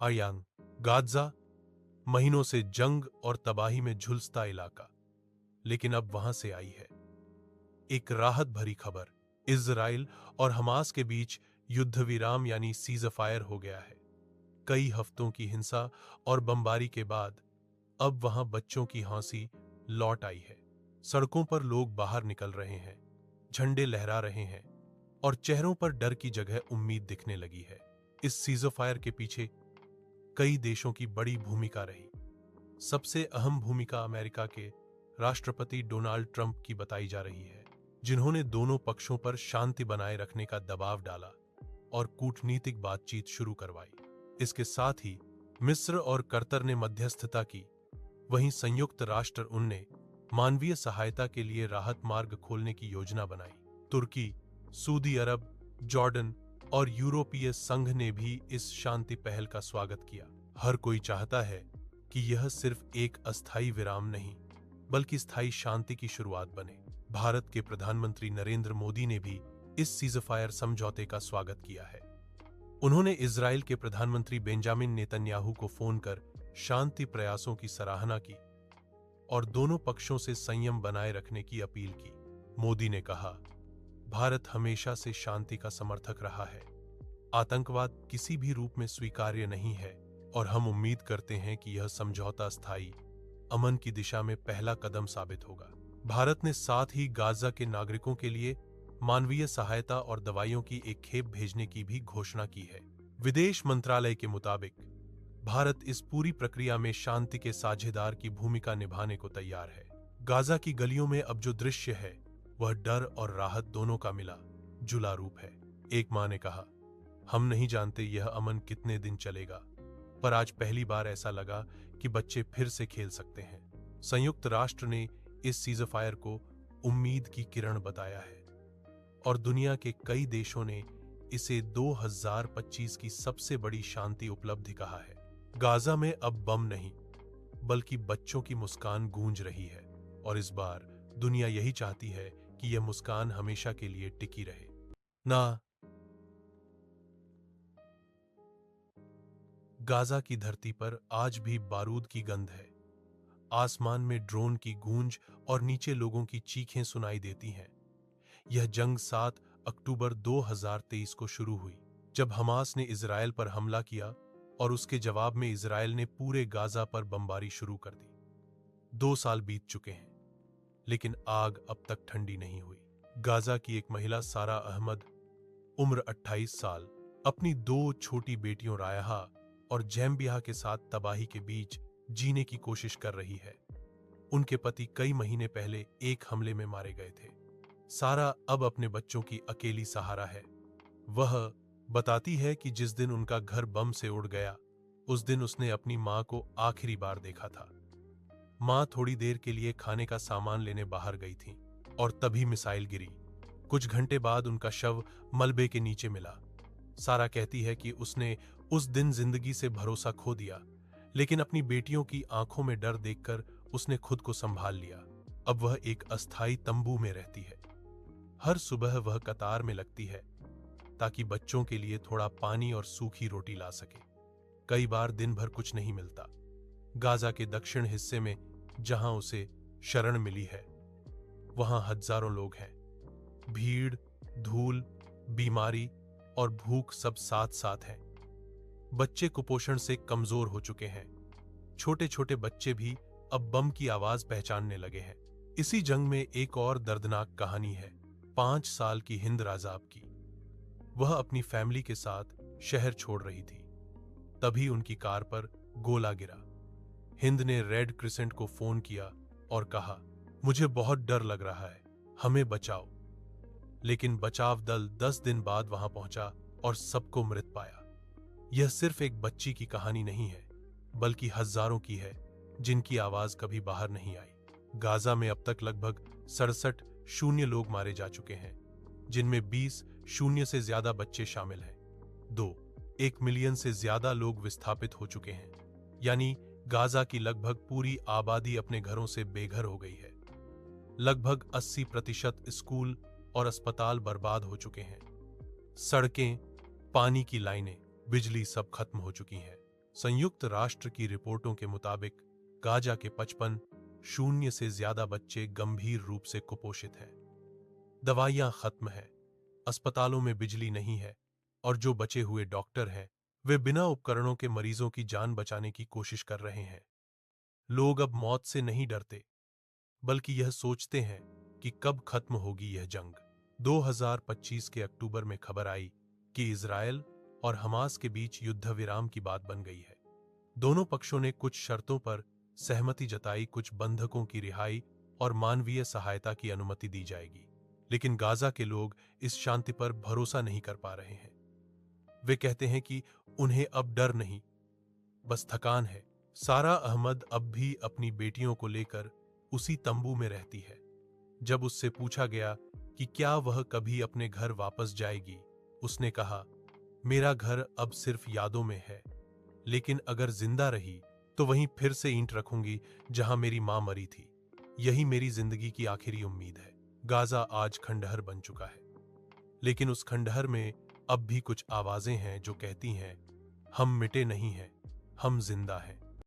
Ayang, Gaza, महीनों से जंग और तबाही में झुलसता इलाका, लेकिन अब वहां से आई है एक राहत भरी खबर। इजराइल और हमास के बीच युद्ध विराम यानी सीज़फायर हो गया है। कई हफ्तों की हिंसा और बमबारी के बाद अब वहां बच्चों की हंसी लौट आई है। सड़कों पर लोग बाहर निकल रहे हैं, झंडे लहरा रहे हैं और चेहरों पर डर की जगह उम्मीद दिखने लगी है। इस सीज़फायर के पीछे कई देशों की बड़ी भूमिका रही। सबसे अहम भूमिका अमेरिका के राष्ट्रपति डोनाल्ड ट्रंप की बताई जा रही है, जिन्होंने दोनों पक्षों पर शांति बनाए रखने का दबाव डाला और कूटनीतिक बातचीत शुरू करवाई। इसके साथ ही मिस्र और कतर ने मध्यस्थता की। वहीं संयुक्त राष्ट्र उनने मानवीय सहायता के लिए राहत मार्ग खोलने की योजना बनाई। तुर्की, सऊदी अरब, जॉर्डन और यूरोपीय संघ ने भी इस शांति पहल का स्वागत किया। हर कोई चाहता है कि यह सिर्फ एक अस्थायी विराम नहीं, बल्कि स्थायी शांति की शुरुआत बने। भारत के प्रधानमंत्री नरेंद्र मोदी ने भी इस सीज़फायर समझौते का स्वागत किया है। उन्होंने इजराइल के प्रधानमंत्री बेंजामिन नेतन्याहू को फोन कर शांति प्रयासों की सराहना की और दोनों पक्षों से संयम बनाए रखने की अपील की। मोदी ने कहा, भारत हमेशा से शांति का समर्थक रहा है। आतंकवाद किसी भी रूप में स्वीकार्य नहीं है और हम उम्मीद करते हैं कि यह समझौता स्थायी अमन की दिशा में पहला कदम साबित होगा। भारत ने साथ ही गाजा के नागरिकों के लिए मानवीय सहायता और दवाइयों की एक खेप भेजने की भी घोषणा की है। विदेश मंत्रालय के मुताबिक भारत इस पूरी प्रक्रिया में शांति के साझेदार की भूमिका निभाने को तैयार है। गाजा की गलियों में अब जो दृश्य है वह डर और राहत दोनों का मिला जुला रूप है। एक मां ने कहा, हम नहीं जानते यह अमन कितने दिन चलेगा, पर आज पहली बार ऐसा लगा कि बच्चे फिर से खेल सकते हैं। संयुक्त राष्ट्र ने इस सीज़फायर को उम्मीद की किरण बताया है और दुनिया के कई देशों ने इसे 2025 की सबसे बड़ी शांति उपलब्धि कहा है। गाजा में अब बम नहीं, बल्कि बच्चों की मुस्कान गूंज रही है और इस बार दुनिया यही चाहती है कि यह मुस्कान हमेशा के लिए टिकी रहे। ना गाजा की धरती पर आज भी बारूद की गंध है। आसमान में ड्रोन की गूंज और नीचे लोगों की चीखें सुनाई देती हैं। यह जंग 7 अक्टूबर 2023 को शुरू हुई, जब हमास ने इजराइल पर हमला किया और उसके जवाब में इजराइल ने पूरे गाजा पर बमबारी शुरू कर दी। 2 साल बीत चुके हैं, लेकिन आग अब तक ठंडी नहीं हुई। गाजा की एक महिला सारा अहमद, उम्र 28 साल, अपनी 2 छोटी बेटियों रायहा और जैम्बिया के साथ तबाही के बीच जीने की कोशिश कर रही है। उनके पति कई महीने पहले एक हमले में मारे गए थे। सारा अब अपने बच्चों की अकेली सहारा है। वह बताती है कि जिस दिन उनका घर बम से उड़ गया, उस दिन उसने अपनी मां को आखिरी बार देखा था। मां थोड़ी देर के लिए खाने का सामान लेने बाहर गई थी और तभी मिसाइल गिरी। कुछ घंटे बाद उनका शव मलबे के नीचे मिला। सारा कहती है कि उसने उस दिन जिंदगी से भरोसा खो दिया, लेकिन अपनी बेटियों की आंखों में डर देखकर उसने खुद को संभाल लिया। अब वह एक अस्थायी तंबू में रहती है। हर सुबह वह कतार में लगती है ताकि बच्चों के लिए थोड़ा पानी और सूखी रोटी ला सके। कई बार दिन भर कुछ नहीं मिलता। गाजा के दक्षिण हिस्से में जहां उसे शरण मिली है, वहां हजारों लोग हैं। भीड़, धूल, बीमारी और भूख सब साथ साथ हैं। बच्चे कुपोषण से कमजोर हो चुके हैं। छोटे छोटे बच्चे भी अब बम की आवाज पहचानने लगे हैं। इसी जंग में एक और दर्दनाक कहानी है 5 साल की हिंद राजाब की। वह अपनी फैमिली के साथ शहर छोड़ रही थी, तभी उनकी कार पर गोला गिरा। हिंद ने रेड क्रिसेंट को फोन किया और कहा, मुझे बहुत डर लग रहा है, हमें बचाओ। लेकिन बचाव दल 10 दिन बाद वहां पहुंचा और सबको मृत पाया। यह सिर्फ एक बच्ची की कहानी नहीं है, बल्कि हजारों की है जिनकी आवाज कभी बाहर नहीं आई। गाजा में अब तक लगभग 67 शून्य लोग मारे जा चुके हैं, जिनमें 20 शून्य से ज्यादा बच्चे शामिल हैं। 1 मिलियन से ज्यादा लोग विस्थापित हो चुके हैं, यानी गाजा की लगभग पूरी आबादी अपने घरों से बेघर हो गई है। लगभग 80% स्कूल और अस्पताल बर्बाद हो चुके हैं। सड़कें, पानी की लाइनें, बिजली सब खत्म हो चुकी हैं। संयुक्त राष्ट्र की रिपोर्टों के मुताबिक गाजा के 55 से ज्यादा बच्चे गंभीर रूप से कुपोषित हैं। दवाइयां खत्म हैं, अस्पतालों में बिजली नहीं है और जो बचे हुए डॉक्टर हैं वे बिना उपकरणों के मरीजों की जान बचाने की कोशिश कर रहे हैं। लोग अब मौत से नहीं डरते, बल्कि यह सोचते हैं कि कब खत्म होगी यह जंग। 2025 के अक्टूबर में खबर आई कि इजरायल और हमास के बीच युद्ध विराम की बात बन गई है। दोनों पक्षों ने कुछ शर्तों पर सहमति जताई, कुछ बंधकों की रिहाई और मानवीय सहायता की अनुमति दी जाएगी। लेकिन गाजा के लोग इस शांति पर भरोसा नहीं कर पा रहे हैं। वे कहते हैं कि उन्हें अब डर नहीं, बस थकान है। सारा अहमद अब भी अपनी बेटियों को लेकर उसी तंबू में रहती है। जब उससे पूछा गया कि क्या वह कभी अपने घर वापस जाएगी, उसने कहा, मेरा घर अब सिर्फ यादों में है, लेकिन अगर जिंदा रही तो वहीं फिर से ईंट रखूंगी जहां मेरी मां मरी थी। यही मेरी जिंदगी की आखिरी उम्मीद है। गाजा आज खंडहर बन चुका है, लेकिन उस खंडहर में अब भी कुछ आवाजें हैं जो कहती हैं, हम मिटे नहीं हैं, हम जिंदा हैं।